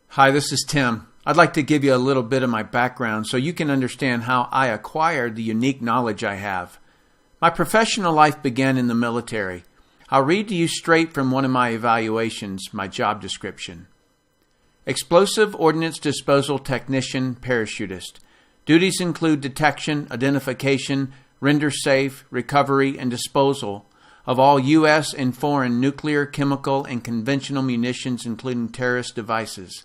Hi, this is Tim. I'd like to give you a little bit of my background so you can understand how I acquired the unique knowledge I have. My professional life began in the military. I'll read to you straight from one of my evaluations, my job description. Explosive Ordnance Disposal Technician Parachutist. Duties include detection, identification, render safe, recovery, and disposal of all U.S. and foreign nuclear, chemical, and conventional munitions, including terrorist devices.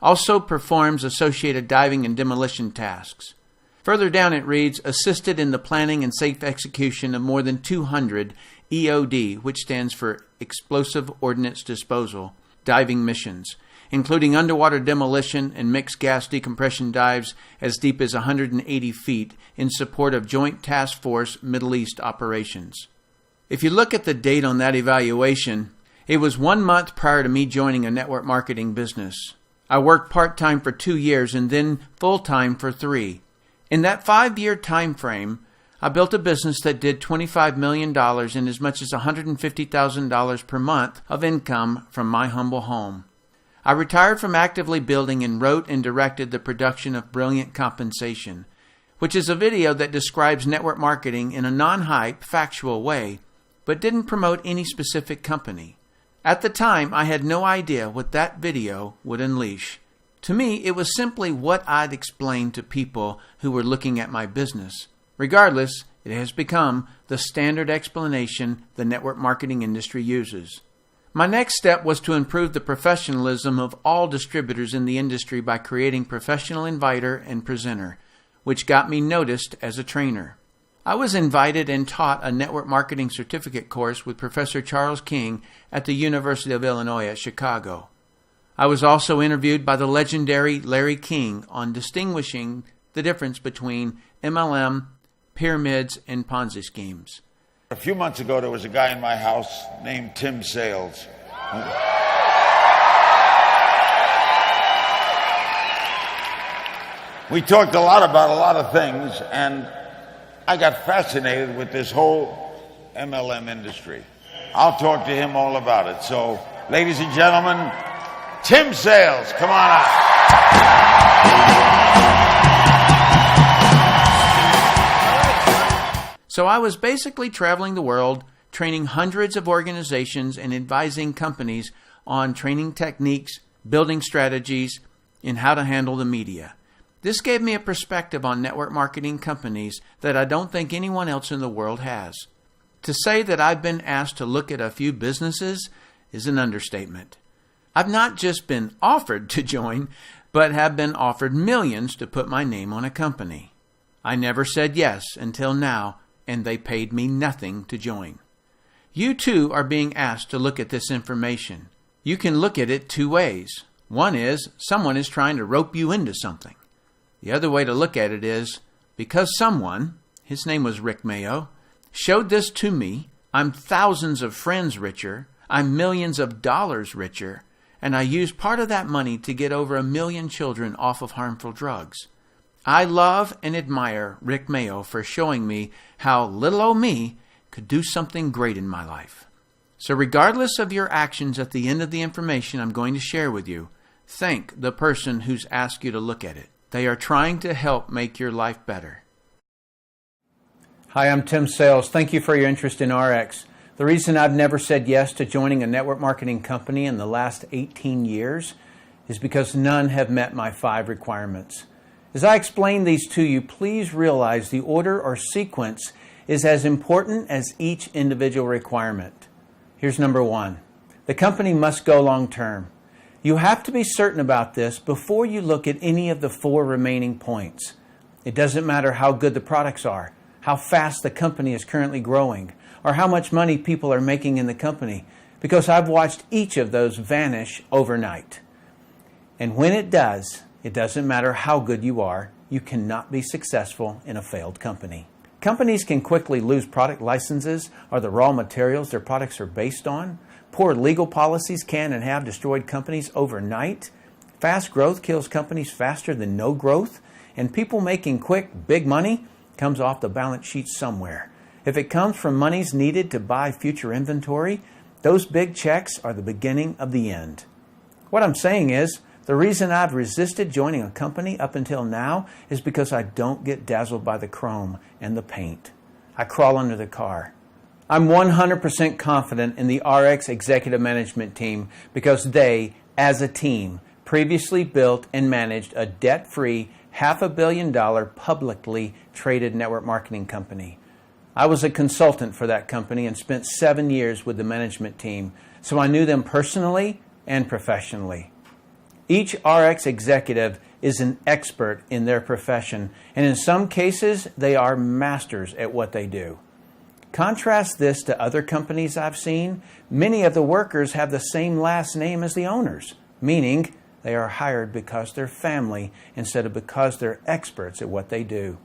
Also performs associated diving and demolition tasks. Further down it reads, assisted in the planning and safe execution of more than 200 EOD, which stands for Explosive Ordnance Disposal, diving missions, including underwater demolition and mixed gas decompression dives as deep as 180 feet in support of Joint Task Force Middle East operations. If you look at the date on that evaluation, it was 1 month prior to me joining a network marketing business. I worked part-time for 2 years and then full-time for 3. In that 5-year time frame, I built a business that did $25 million and as much as $150,000 per month of income from my humble home. I retired from actively building and wrote and directed the production of Brilliant Compensation, which is a video that describes network marketing in a non-hype, factual way, but didn't promote any specific company. At the time, I had no idea what that video would unleash. To me, it was simply what I'd explained to people who were looking at my business. Regardless, it has become the standard explanation the network marketing industry uses. My next step was to improve the professionalism of all distributors in the industry by creating Professional Inviter and Presenter, which got me noticed as a trainer. I was invited and taught a network marketing certificate course with Professor Charles King at the University of Illinois at Chicago. I was also interviewed by the legendary Larry King on distinguishing the difference between MLM, pyramids, and Ponzi schemes. A few months ago, there was a guy in my house named Tim Sales. We talked a lot about a lot of things, and I got fascinated with this whole MLM industry. I'll talk to him all about it. So, ladies and gentlemen, Tim Sales, come on out. So I was basically traveling the world, training hundreds of organizations and advising companies on training techniques, building strategies, and how to handle the media. This gave me a perspective on network marketing companies that I don't think anyone else in the world has. To say that I've been asked to look at a few businesses is an understatement. I've not just been offered to join, but have been offered millions to put my name on a company. I never said yes until now, and they paid me nothing to join. You too are being asked to look at this information. You can look at it 2 ways. One is someone is trying to rope you into something. The other way to look at it is, because someone, his name was Rick Mayo, showed this to me, I'm thousands of friends richer, I'm millions of dollars richer, and I used part of that money to get over 1 million children off of harmful drugs. I love and admire Rick Mayo for showing me how little old me could do something great in my life. So regardless of your actions at the end of the information I'm going to share with you, thank the person who's asked you to look at it. They are trying to help make your life better. Hi, I'm Tim Sales. Thank you for your interest in ARIIX. The reason I've never said yes to joining a network marketing company in the last 18 years is because none have met my 5 requirements. As I explain these to you, please realize the order or sequence is as important as each individual requirement. Here's number 1. The company must go long term. You have to be certain about this before you look at any of the 4 remaining points. It doesn't matter how good the products are, how fast the company is currently growing, or how much money people are making in the company, because I've watched each of those vanish overnight. And when it does, it doesn't matter how good you are, you cannot be successful in a failed company. Companies can quickly lose product licenses or the raw materials their products are based on. Poor legal policies can and have destroyed companies overnight. Fast growth kills companies faster than no growth. And people making quick, big money comes off the balance sheet somewhere. If it comes from monies needed to buy future inventory, those big checks are the beginning of the end. What I'm saying is, the reason I've resisted joining a company up until now is because I don't get dazzled by the chrome and the paint. I crawl under the car. I'm 100% confident in the ARIIX executive management team because they, as a team, previously built and managed a debt-free $500 million publicly traded network marketing company. I was a consultant for that company and spent 7 years with the management team, so I knew them personally and professionally. Each ARIIX executive is an expert in their profession, and in some cases, they are masters at what they do. Contrast this to other companies I've seen. Many of the workers have the same last name as the owners, meaning they are hired because they're family instead of because they're experts at what they do.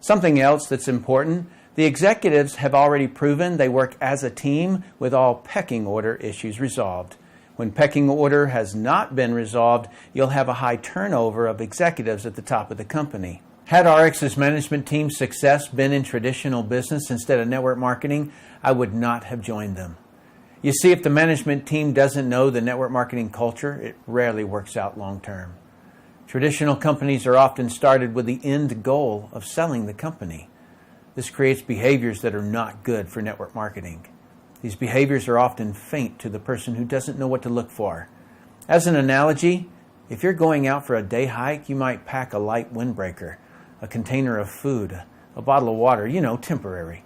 Something else that's important, the executives have already proven they work as a team with all pecking order issues resolved. When pecking order has not been resolved, you'll have a high turnover of executives at the top of the company. Had ARIIX's management team's success been in traditional business instead of network marketing, I would not have joined them. You see, if the management team doesn't know the network marketing culture, it rarely works out long term. Traditional companies are often started with the end goal of selling the company. This creates behaviors that are not good for network marketing. These behaviors are often faint to the person who doesn't know what to look for. As an analogy, if you're going out for a day hike, you might pack a light windbreaker, a container of food, a bottle of water, temporary.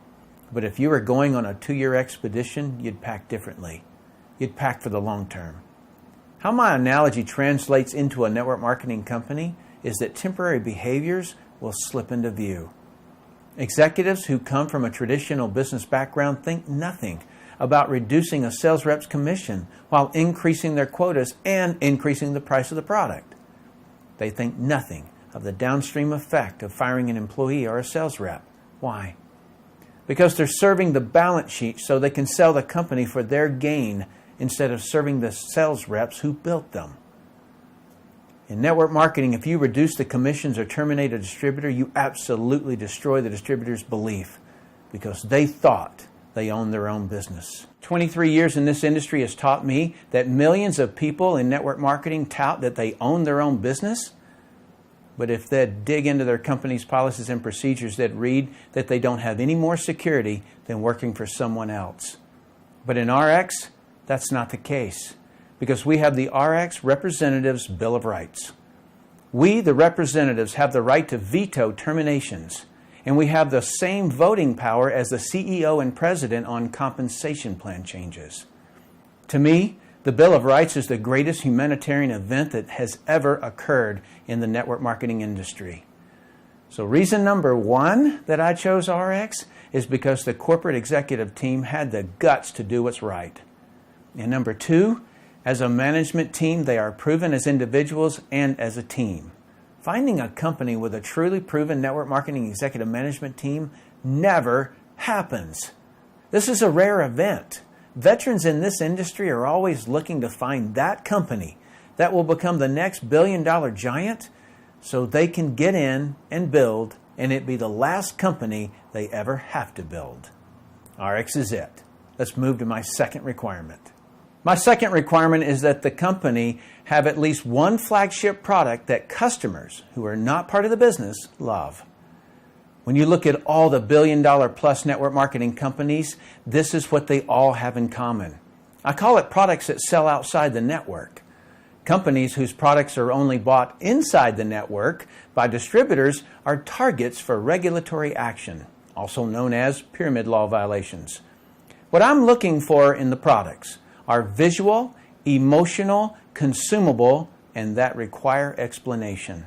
But if you were going on a 2-year expedition, you'd pack differently. You'd pack for the long term. How my analogy translates into a network marketing company is that temporary behaviors will slip into view. Executives who come from a traditional business background think nothing about reducing a sales rep's commission while increasing their quotas and increasing the price of the product. They think nothing of the downstream effect of firing an employee or a sales rep. Why? Because they're serving the balance sheet so they can sell the company for their gain instead of serving the sales reps who built them. In network marketing, if you reduce the commissions or terminate a distributor, you absolutely destroy the distributor's belief because they thought they own their own business. 23 years in this industry has taught me that millions of people in network marketing tout that they own their own business. But if they'd dig into their company's policies and procedures, they'd read that they don't have any more security than working for someone else. But in ARIIX, that's not the case because we have the ARIIX Representatives Bill of Rights. We, the representatives, have the right to veto terminations. And we have the same voting power as the CEO and president on compensation plan changes. To me, the Bill of Rights is the greatest humanitarian event that has ever occurred in the network marketing industry. So reason number 1 that I chose ARIIX is because the corporate executive team had the guts to do what's right. And number 2, as a management team, they are proven as individuals and as a team. Finding a company with a truly proven network marketing executive management team never happens. This is a rare event. Veterans in this industry are always looking to find that company that will become the next billion-dollar giant so they can get in and build and it be the last company they ever have to build. ARIIX is it. Let's move to my second requirement. My second requirement is that the company have at least one flagship product that customers who are not part of the business love. When you look at all the billion-dollar-plus network marketing companies, this is what they all have in common. I call it products that sell outside the network. Companies whose products are only bought inside the network by distributors are targets for regulatory action, also known as pyramid law violations. What I'm looking for in the products are visual, emotional, consumable, and that require explanation.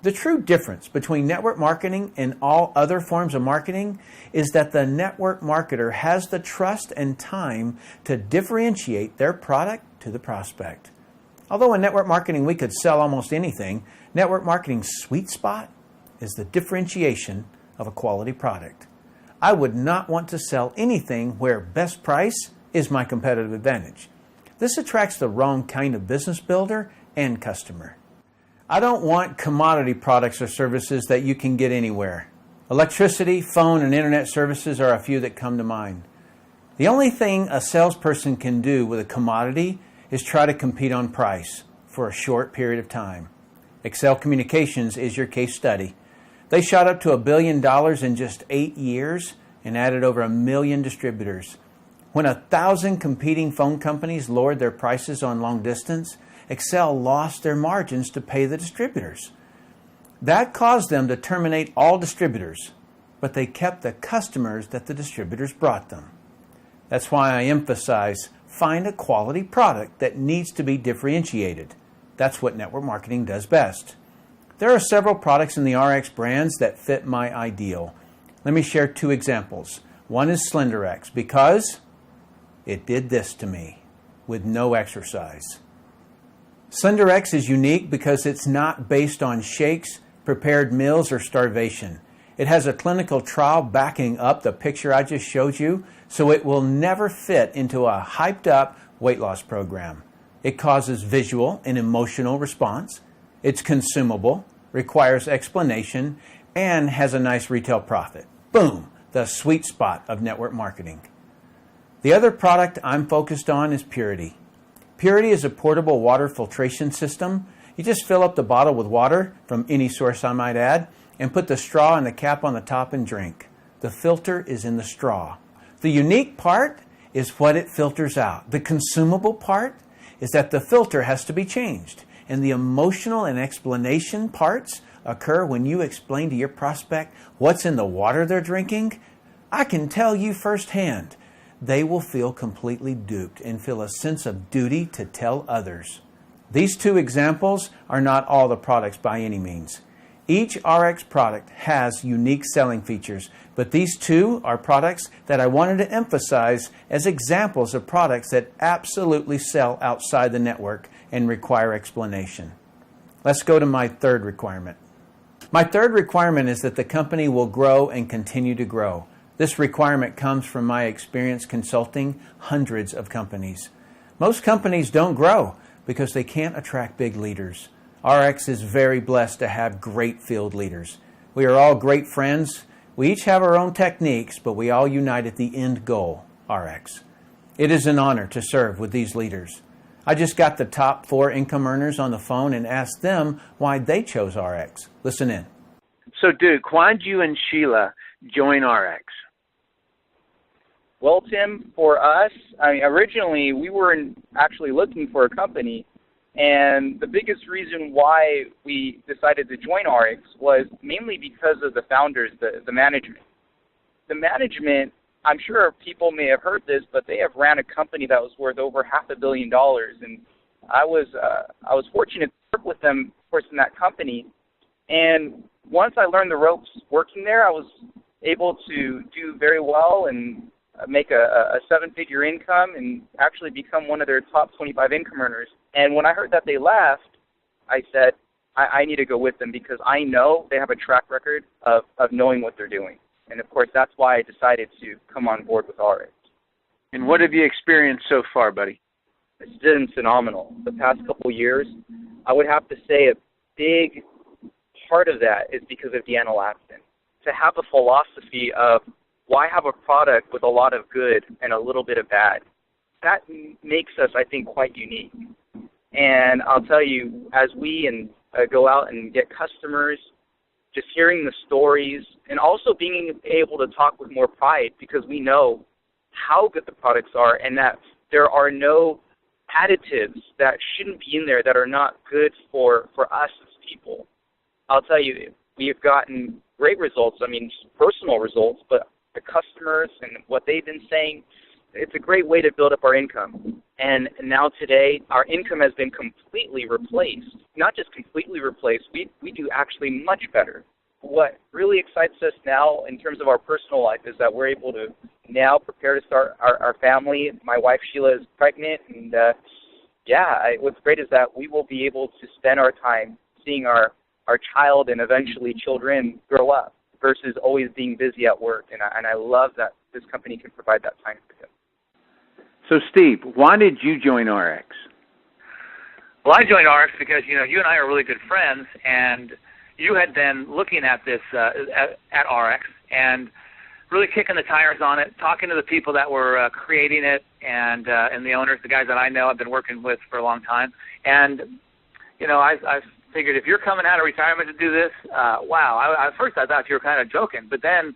The true difference between network marketing and all other forms of marketing is that the network marketer has the trust and time to differentiate their product to the prospect. Although in network marketing we could sell almost anything, network marketing's sweet spot is the differentiation of a quality product. I would not want to sell anything where best price is my competitive advantage. This attracts the wrong kind of business builder and customer. I don't want commodity products or services that you can get anywhere. Electricity, phone, and internet services are a few that come to mind. The only thing a salesperson can do with a commodity is try to compete on price for a short period of time. Excel Communications is your case study. They shot up to $1 billion in just 8 years and added over 1 million distributors. When 1,000 competing phone companies lowered their prices on long distance, Excel lost their margins to pay the distributors. That caused them to terminate all distributors, but they kept the customers that the distributors brought them. That's why I emphasize find a quality product that needs to be differentiated. That's what network marketing does best. There are several products in the ARIIX brands that fit my ideal. Let me share 2 examples. One is SlenderX because it did this to me with no exercise. SlenderX is unique because it's not based on shakes, prepared meals, or starvation. It has a clinical trial backing up the picture I just showed you, so it will never fit into a hyped-up weight loss program. It causes visual and emotional response. It's consumable, requires explanation, and has a nice retail profit. Boom! The sweet spot of network marketing. The other product I'm focused on is Purity. Purity is a portable water filtration system. You just fill up the bottle with water, from any source I might add, and put the straw and the cap on the top and drink. The filter is in the straw. The unique part is what it filters out. The consumable part is that the filter has to be changed. And the emotional and explanation parts occur when you explain to your prospect what's in the water they're drinking. I can tell you firsthand, they will feel completely duped and feel a sense of duty to tell others. These 2 examples are not all the products by any means. Each ARIIX product has unique selling features, but these 2 are products that I wanted to emphasize as examples of products that absolutely sell outside the network and require explanation. Let's go to my 3rd requirement. My 3rd requirement is that the company will grow and continue to grow. This requirement comes from my experience consulting hundreds of companies. Most companies don't grow because they can't attract big leaders. ARIIX is very blessed to have great field leaders. We are all great friends. We each have our own techniques, but we all unite at the end goal, ARIIX. It is an honor to serve with these leaders. I just got the top 4 income earners on the phone and asked them why they chose ARIIX. Listen in. So, Duke, why did you and Sheila join ARIIX? Well, Tim, for us, originally we were actually looking for a company, and the biggest reason why we decided to join ARIIX was mainly because of the founders, the management. The management, I'm sure people may have heard this, but they have ran a company that was worth over $500 million, and I was fortunate to work with them, of course, in that company. And once I learned the ropes working there, I was able to do very well and make a 7-figure income and actually become one of their top 25 income earners. And when I heard that they left, I said, I need to go with them because I know they have a track record of knowing what they're doing. And, of course, that's why I decided to come on board with ARIIX. And what have you experienced so far, buddy? It's been phenomenal. The past couple of years, I would have to say a big part of that is because of Deanna Laxton. To have a philosophy of why have a product with a lot of good and a little bit of bad? That makes us, I think, quite unique. And I'll tell you, as we go out and get customers, just hearing the stories and also being able to talk with more pride because we know how good the products are and that there are no additives that shouldn't be in there that are not good for us as people. I'll tell you, we have gotten great results, personal results, but the customers and what they've been saying, it's a great way to build up our income. And now today, our income has been completely replaced. Not just completely replaced, we do actually much better. What really excites us now in terms of our personal life is that we're able to now prepare to start our family. My wife, Sheila, is pregnant. And, what's great is that we will be able to spend our time seeing our child and eventually children grow up versus always being busy at work. And I love that this company can provide that time for them. So, Steve, why did you join ARIIX? Well, I joined ARIIX because, you and I are really good friends, and you had been looking at this at ARIIX and really kicking the tires on it, talking to the people that were creating it and the owners, the guys that I know I've been working with for a long time. And, I figured if you're coming out of retirement to do this, wow. At first I thought you were kind of joking, but then,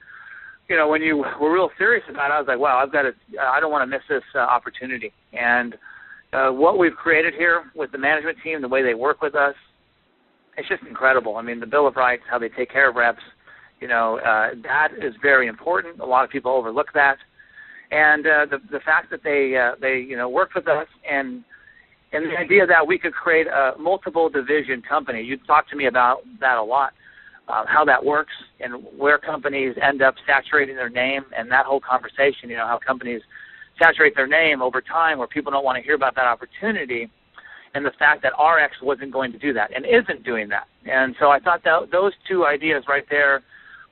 when you were real serious about it, I was like, wow, I don't want to miss this opportunity. And what we've created here with the management team, the way they work with us, it's just incredible. I mean, the Bill of Rights, how they take care of reps, that is very important. A lot of people overlook that. And the fact that they worked with us and the idea that we could create a multiple division company. You talked to me about that a lot, how that works and where companies end up saturating their name and that whole conversation, how companies saturate their name over time where people don't want to hear about that opportunity, and the fact that ARIIX wasn't going to do that and isn't doing that. And so I thought that those two ideas right there,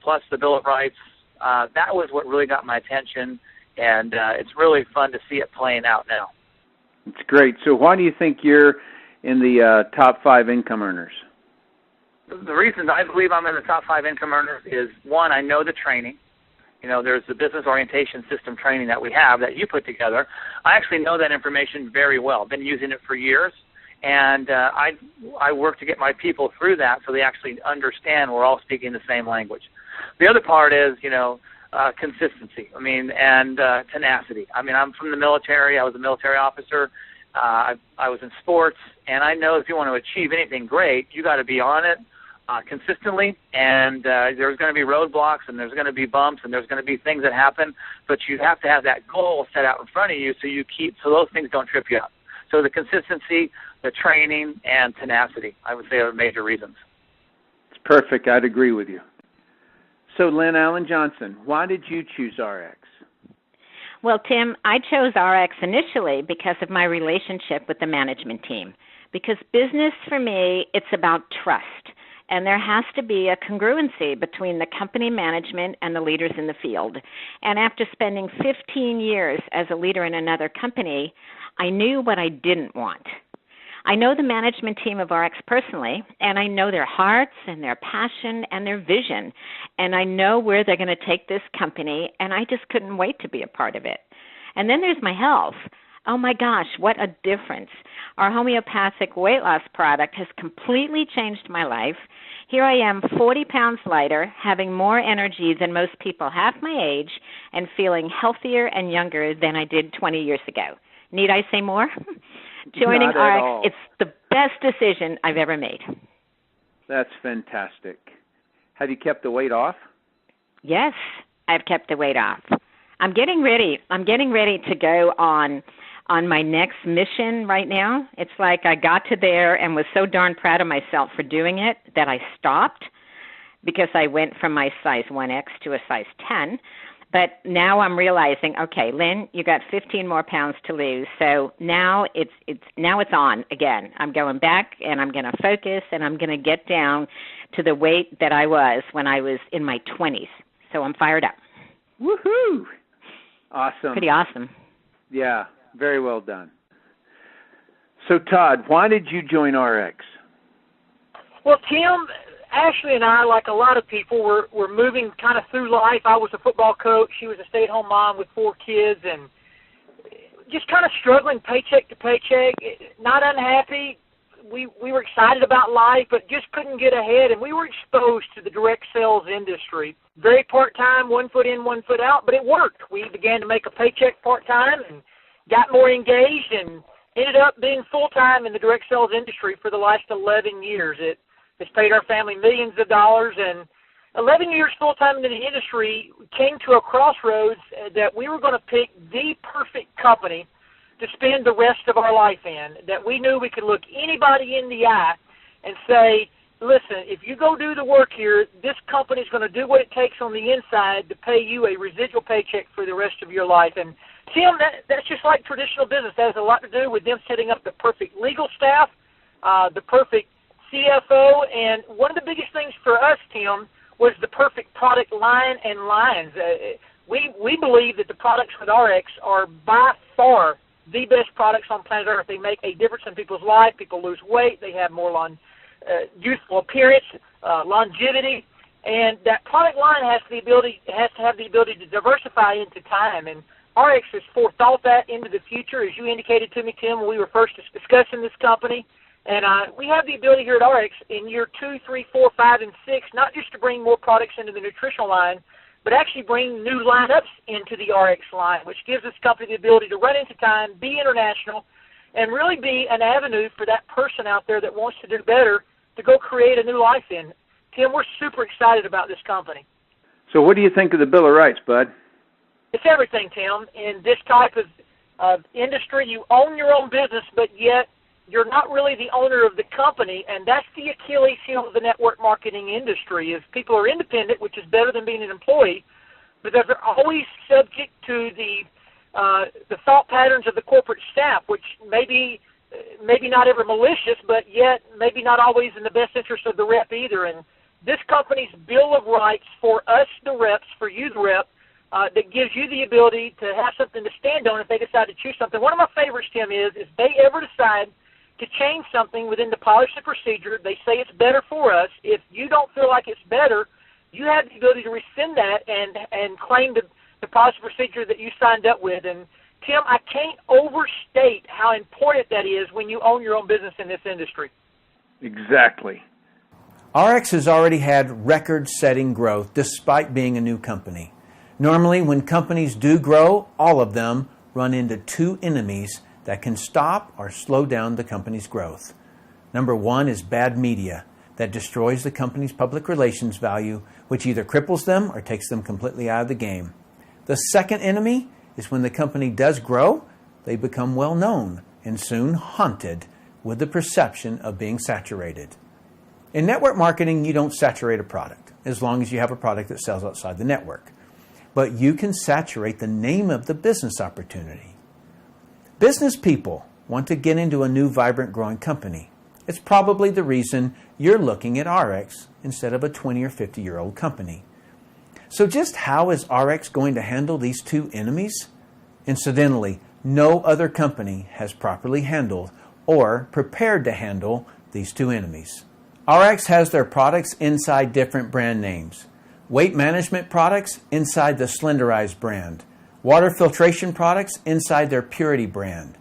plus the Bill of Rights, that was what really got my attention, and it's really fun to see it playing out now. It's great. So why do you think you're in the top 5 income earners? The reason I believe I'm in the top 5 income earners is, one, I know the training. There's the business orientation system training that we have that you put together. I actually know that information very well. I've been using it for years, and I work to get my people through that so they actually understand we're all speaking the same language. The other part is, consistency, and tenacity. I'm from the military. I was a military officer. I was in sports, and I know if you want to achieve anything great, you got to be on it consistently, and there's going to be roadblocks, and there's going to be bumps, and there's going to be things that happen, but you have to have that goal set out in front of you so those things don't trip you up. So the consistency, the training, and tenacity, I would say, are major reasons. It's perfect. I'd agree with you. So, Lynn Allen Johnson, why did you choose ARIIX? Well, Tim, I chose ARIIX initially because of my relationship with the management team. Because business, for me, it's about trust. And there has to be a congruency between the company management and the leaders in the field. And after spending 15 years as a leader in another company, I knew what I didn't want. I know the management team of ARIIX personally, and I know their hearts and their passion and their vision, and I know where they're going to take this company, and I just couldn't wait to be a part of it. And then there's my health. Oh my gosh, what a difference. Our homeopathic weight loss product has completely changed my life. Here I am, 40 pounds lighter, having more energy than most people half my age, and feeling healthier and younger than I did 20 years ago. Need I say more? Joining ARIIX, it's the best decision I've ever made. That's fantastic. Have you kept the weight off? Yes, I've kept the weight off. I'm getting ready to go on my next mission right now. It's like I got to there and was so darn proud of myself for doing it that I stopped because I went from my size 1X to a size 10. But now I'm realizing, okay, Lynn, you got 15 more pounds to lose. So now it's on again. I'm going back, and I'm going to focus, and I'm going to get down to the weight that I was when I was in my 20s. So I'm fired up. Woohoo! Awesome. Pretty awesome. Yeah, very well done. So, Todd, why did you join ARIIX? Well, Tim, Ashley and I, like a lot of people, were moving kind of through life. I was a football coach. She was a stay-at-home mom with 4 kids, and just kind of struggling paycheck to paycheck, not unhappy. We were excited about life, but just couldn't get ahead, and we were exposed to the direct sales industry. Very part-time, 1 foot in, 1 foot out, but it worked. We began to make a paycheck part-time and got more engaged and ended up being full-time in the direct sales industry for the last 11 years. It's paid our family millions of dollars, and 11 years full-time in the industry came to a crossroads that we were going to pick the perfect company to spend the rest of our life in, that we knew we could look anybody in the eye and say, listen, if you go do the work here, this company's going to do what it takes on the inside to pay you a residual paycheck for the rest of your life. And Tim, that's just like traditional business. That has a lot to do with them setting up the perfect legal staff, the perfect CFO, and one of the biggest things for us, Tim, was the perfect product line and lines. We believe that the products with ARIIX are by far the best products on planet Earth. They make a difference in people's life. People lose weight. They have more youthful appearance, longevity, and that product line has to have the ability to diversify into time. And ARIIX has forethought that into the future, as you indicated to me, Tim, when we were first discussing this company. And we have the ability here at ARIIX in year 2, 3, 4, 5, and 6, not just to bring more products into the nutritional line, but actually bring new lineups into the ARIIX line, which gives this company the ability to run into time, be international, and really be an avenue for that person out there that wants to do better to go create a new life in. Tim, we're super excited about this company. So what do you think of the Bill of Rights, Bud? It's everything, Tim. In this type of industry, you own your own business, but yet you're not really the owner of the company, and that's the Achilles heel of the network marketing industry. Is people are independent, which is better than being an employee, but they're always subject to the thought patterns of the corporate staff, which maybe not ever malicious, but yet maybe not always in the best interest of the rep either. And this company's Bill of Rights for us, the reps, for you, the rep, that gives you the ability to have something to stand on if they decide to choose something. One of my favorites, Tim, is if they ever decide to change something within the policy procedure, they say it's better for us. If you don't feel like it's better, you have the ability to rescind that and claim the policy procedure that you signed up with. And Tim, I can't overstate how important that is when you own your own business in this industry. Exactly. ARIIX has already had record-setting growth despite being a new company. Normally, when companies do grow, all of them run into two enemies that can stop or slow down the company's growth. Number one is bad media that destroys the company's public relations value, which either cripples them or takes them completely out of the game. The second enemy is when the company does grow, they become well known and soon haunted with the perception of being saturated. In network marketing, you don't saturate a product as long as you have a product that sells outside the network. But you can saturate the name of the business opportunity. Business people want to get into a new, vibrant, growing company. It's probably the reason you're looking at ARIIX instead of a 20 or 50-year-old company. So just how is ARIIX going to handle these two enemies? Incidentally, no other company has properly handled or prepared to handle these two enemies. ARIIX has their products inside different brand names. Weight management products inside the Slenderize brand. Water filtration products inside their Purity brand.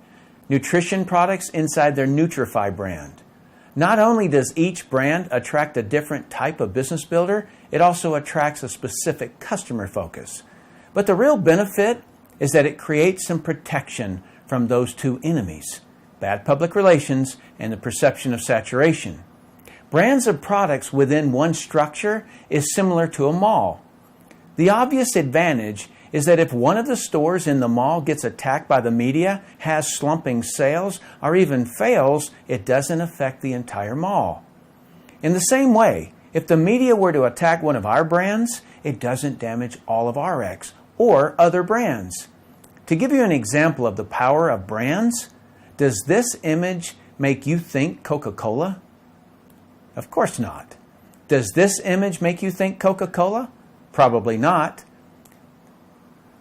Nutrition products inside their Nutrify brand. Not only does each brand attract a different type of business builder, it also attracts a specific customer focus. But the real benefit is that it creates some protection from those two enemies, bad public relations and the perception of saturation. Brands of products within one structure is similar to a mall. The obvious advantage is that if one of the stores in the mall gets attacked by the media, has slumping sales, or even fails, it doesn't affect the entire mall. In the same way, if the media were to attack one of our brands, it doesn't damage all of ARIIX or other brands. To give you an example of the power of brands, does this image make you think Coca-Cola? Of course not. Does this image make you think Coca-Cola? Probably not.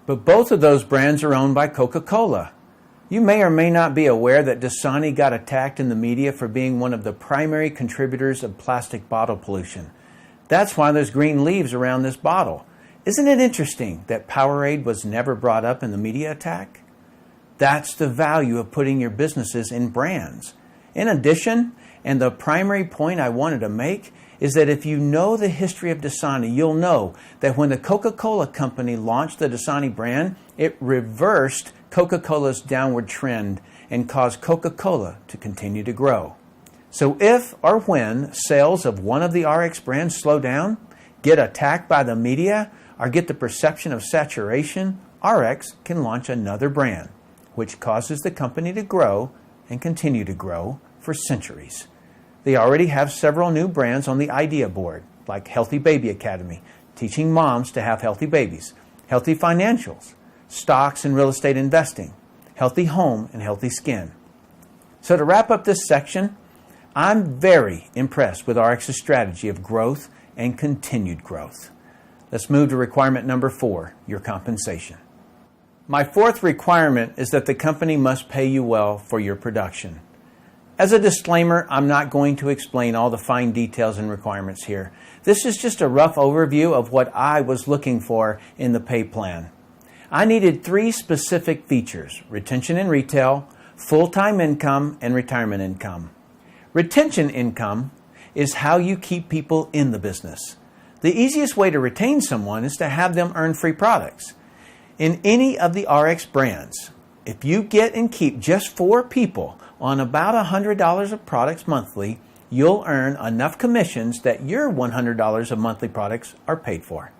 But both of those brands are owned by Coca-Cola. You may or may not be aware that Dasani got attacked in the media for being one of the primary contributors of plastic bottle pollution. That's why there's green leaves around this bottle. Isn't it interesting that Powerade was never brought up in the media attack? That's the value of putting your businesses in brands. In addition, and the primary point I wanted to make, is that if you know the history of Dasani, you'll know that when the Coca-Cola company launched the Dasani brand, it reversed Coca-Cola's downward trend and caused Coca-Cola to continue to grow. So if or when sales of one of the ARIIX brands slow down, get attacked by the media, or get the perception of saturation, ARIIX can launch another brand, which causes the company to grow and continue to grow for centuries. They already have several new brands on the idea board, like Healthy Baby Academy, teaching moms to have healthy babies, Healthy Financials, stocks and real estate investing, Healthy Home, and Healthy Skin. So to wrap up this section, I'm very impressed with ARIIX's strategy of growth and continued growth. Let's move to requirement number 4, your compensation. My fourth requirement is that the company must pay you well for your production. As a disclaimer, I'm not going to explain all the fine details and requirements here. This is just a rough overview of what I was looking for in the pay plan. I needed 3 specific features: retention in retail, full-time income, and retirement income. Retention income is how you keep people in the business. The easiest way to retain someone is to have them earn free products. In any of the ARIIX brands, if you get and keep just 4 people on about $100 of products monthly, you'll earn enough commissions that your $100 of monthly products are paid for.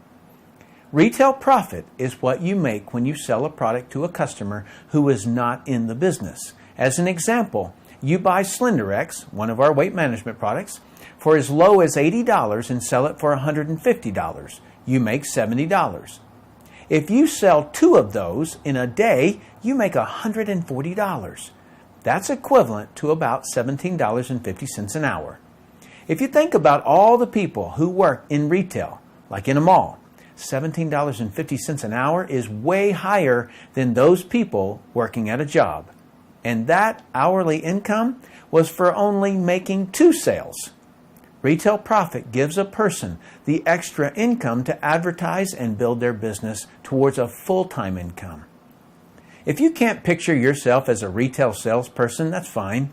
Retail profit is what you make when you sell a product to a customer who is not in the business. As an example, you buy SlenderX, one of our weight management products, for as low as $80 and sell it for $150. You make $70. If you sell 2 of those in a day, you make $140. That's equivalent to about $17.50 an hour. If you think about all the people who work in retail, like in a mall, $17.50 an hour is way higher than those people working at a job. And that hourly income was for only making 2 sales. Retail profit gives a person the extra income to advertise and build their business towards a full-time income. If you can't picture yourself as a retail salesperson, that's fine.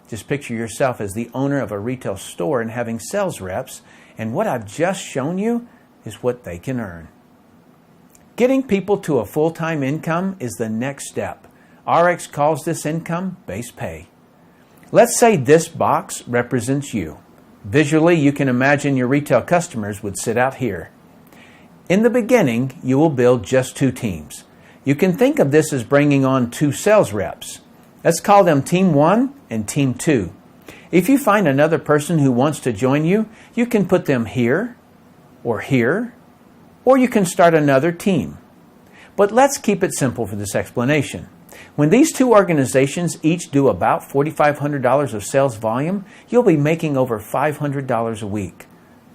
Just picture yourself as the owner of a retail store and having sales reps, and what I've just shown you is what they can earn. Getting people to a full-time income is the next step. ARIIX calls this income base pay. Let's say this box represents you. Visually, you can imagine your retail customers would sit out here. In the beginning, you will build just 2 teams. You can think of this as bringing on 2 sales reps. Let's call them Team 1 and Team 2. If you find another person who wants to join you, you can put them here, or you can start another team. But let's keep it simple for this explanation. When these 2 organizations each do about $4,500 of sales volume, you'll be making over $500 a week.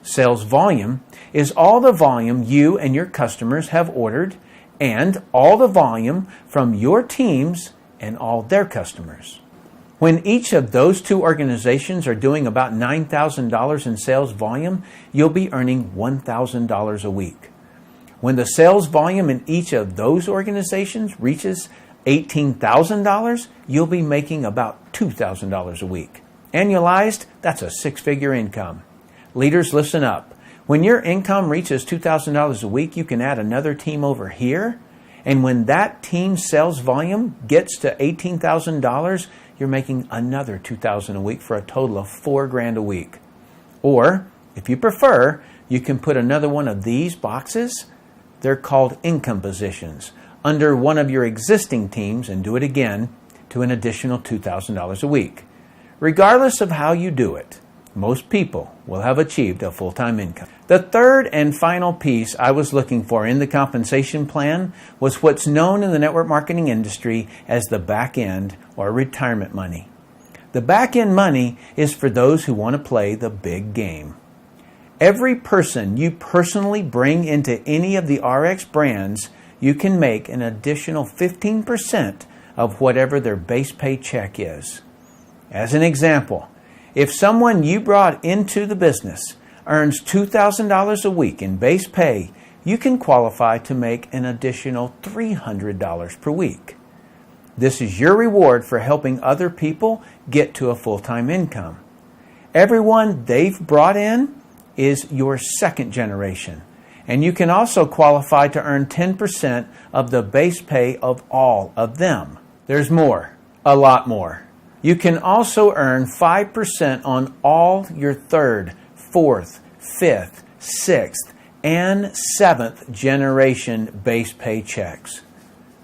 Sales volume is all the volume you and your customers have ordered and all the volume from your teams and all their customers. When each of those 2 organizations are doing about $9,000 in sales volume, you'll be earning $1,000 a week. When the sales volume in each of those organizations reaches $18,000, you'll be making about $2,000 a week. Annualized, that's a 6-figure income. Leaders, listen up. When your income reaches $2,000 a week, you can add another team over here. And when that team's sales volume gets to $18,000, you're making another $2,000 a week for a total of $4,000 a week. Or, if you prefer, you can put another one of these boxes. They're called income positions under one of your existing teams and do it again to an additional $2,000 a week. Regardless of how you do it, most people will have achieved a full-time income. The third and final piece I was looking for in the compensation plan was what's known in the network marketing industry as the back end or retirement money. The back end money is for those who want to play the big game. Every person you personally bring into any of the ARIIX brands, you can make an additional 15% of whatever their base pay check is. As an example, if someone you brought into the business earns $2,000 a week in base pay, you can qualify to make an additional $300 per week. This is your reward for helping other people get to a full-time income. Everyone they've brought in is your second generation. And you can also qualify to earn 10% of the base pay of all of them. There's more, a lot more. You can also earn 5% on all your 3rd, 4th, 5th, 6th, and 7th generation base pay checks.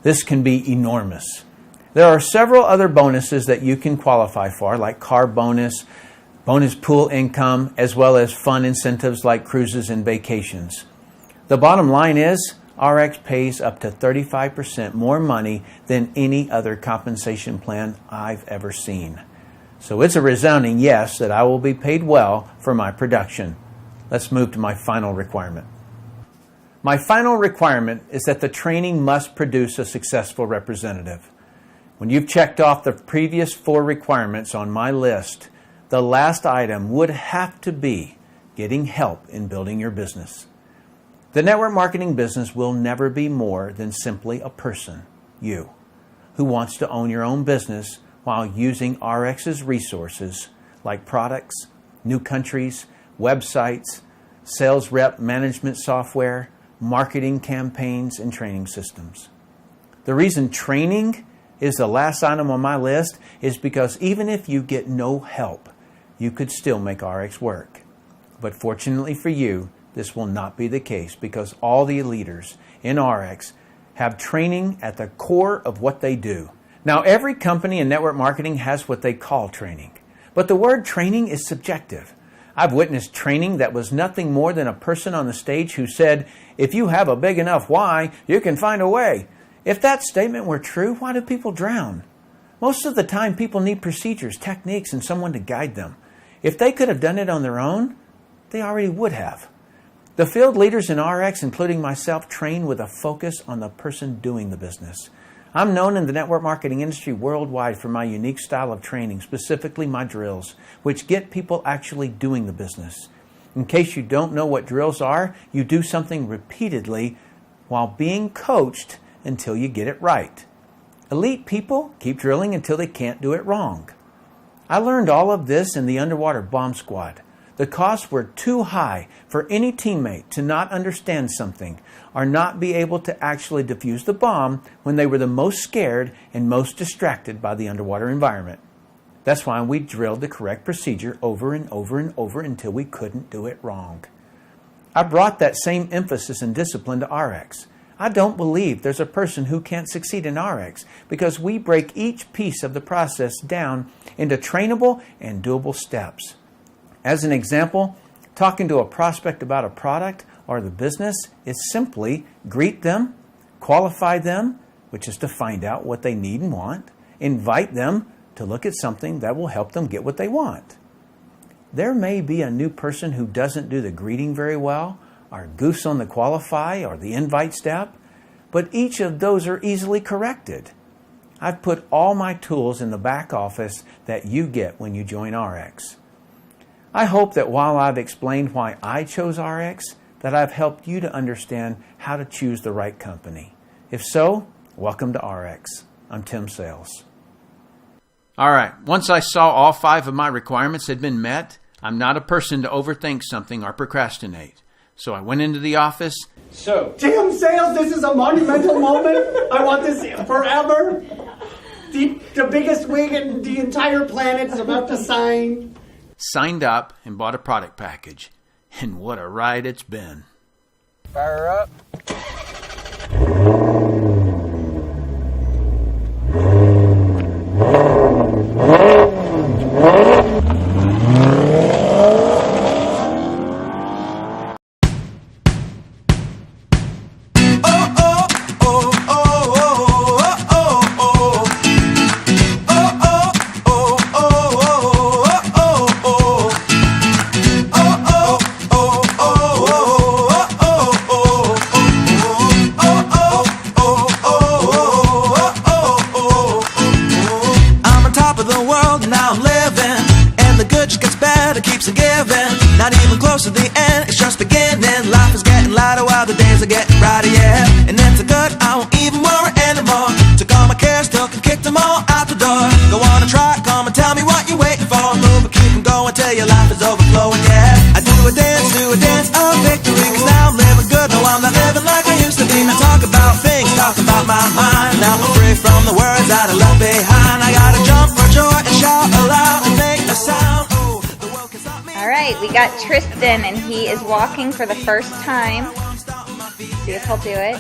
This can be enormous. There are several other bonuses that you can qualify for, like car bonus, bonus pool income, as well as fun incentives like cruises and vacations. The bottom line is, ARIIX pays up to 35% more money than any other compensation plan I've ever seen. So it's a resounding yes that I will be paid well for my production. Let's move to my final requirement. My final requirement is that the training must produce a successful representative. When you've checked off the previous 4 requirements on my list, the last item would have to be getting help in building your business. The network marketing business will never be more than simply a person, you, who wants to own your own business while using ARIIX's resources like products, new countries, websites, sales rep management software, marketing campaigns, and training systems. The reason training is the last item on my list is because even if you get no help, you could still make ARIIX work. But fortunately for you, this will not be the case because all the leaders in ARIIX have training at the core of what they do. Now, every company in network marketing has what they call training, but the word training is subjective. I've witnessed training that was nothing more than a person on the stage who said, "If you have a big enough why, you can find a way." If that statement were true, why do people drown? Most of the time, people need procedures, techniques, and someone to guide them. If they could have done it on their own, they already would have. The field leaders in ARIIX, including myself, train with a focus on the person doing the business. I'm known in the network marketing industry worldwide for my unique style of training, specifically my drills, which get people actually doing the business. In case you don't know what drills are, you do something repeatedly while being coached until you get it right. Elite people keep drilling until they can't do it wrong. I learned all of this in the underwater bomb squad. The costs were too high for any teammate to not understand something or not be able to actually defuse the bomb when they were the most scared and most distracted by the underwater environment. That's why we drilled the correct procedure over and over and over until we couldn't do it wrong. I brought that same emphasis and discipline to ARIIX. I don't believe there's a person who can't succeed in ARIIX because we break each piece of the process down into trainable and doable steps. As an example, talking to a prospect about a product or the business is simply greet them, qualify them, which is to find out what they need and want, invite them to look at something that will help them get what they want. There may be a new person who doesn't do the greeting very well, or goofs on the qualify or the invite step, but each of those are easily corrected. I've put all my tools in the back office that you get when you join ARIIX. I hope that while I've explained why I chose ARIIX, that I've helped you to understand how to choose the right company. If so, welcome to ARIIX. I'm Tim Sales. All right, once I saw all 5 of my requirements had been met, I'm not a person to overthink something or procrastinate. So I went into the office. So, Tim Sales, this is a monumental moment. I want this forever. The biggest wig in the entire planet is about to sign. Signed up and bought a product package. And what a ride it's been. Fire up. Not even close to the end, it's just beginning. Life is getting lighter while the days are getting brighter, yeah. And it's a good, I won't even worry anymore. Took all my cares, took and kicked them all out the door. Go on and try, come and tell me what you're waiting for. Move and keep them going till your life is overflowing, yeah. I do a dance of victory, cause now I'm living good. No, I'm not living like I used to be. Now talk about things, talk about my mind. Now I'm free from the words that I left behind. I gotta jump for joy and shout aloud and make a sound. All right, we got Tristan, and he is walking for the first time. See if he'll do it.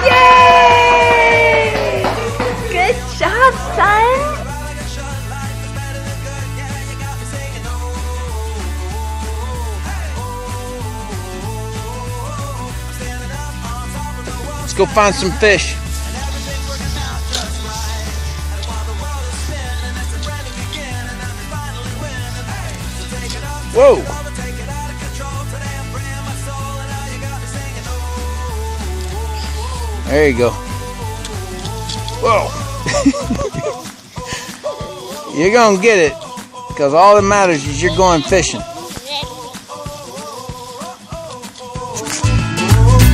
Yay! Good job, son. Go find some fish. Whoa. There you go. Whoa. You're going to get it, because all that matters is you're going fishing.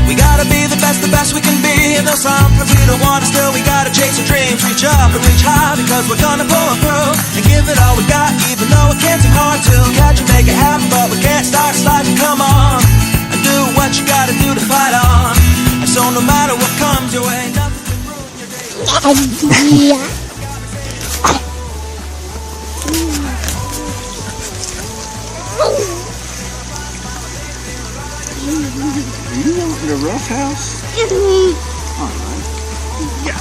We gotta be the best we can be. And though sometimes we don't want to, still we gotta chase our dreams. Reach up and reach high, because we're gonna pull through and give it all we got, even though it can seem hard to catch and make it happen. But we can't start sliding, come on, and do what you gotta do to fight on. And so no matter what comes your way, nothing can ruin your day. You want the rough house? All right. Yeah.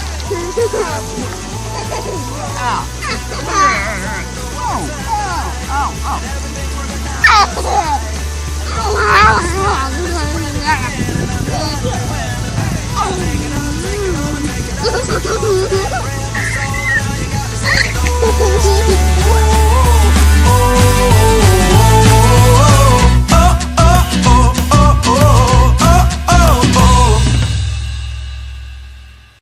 Oh.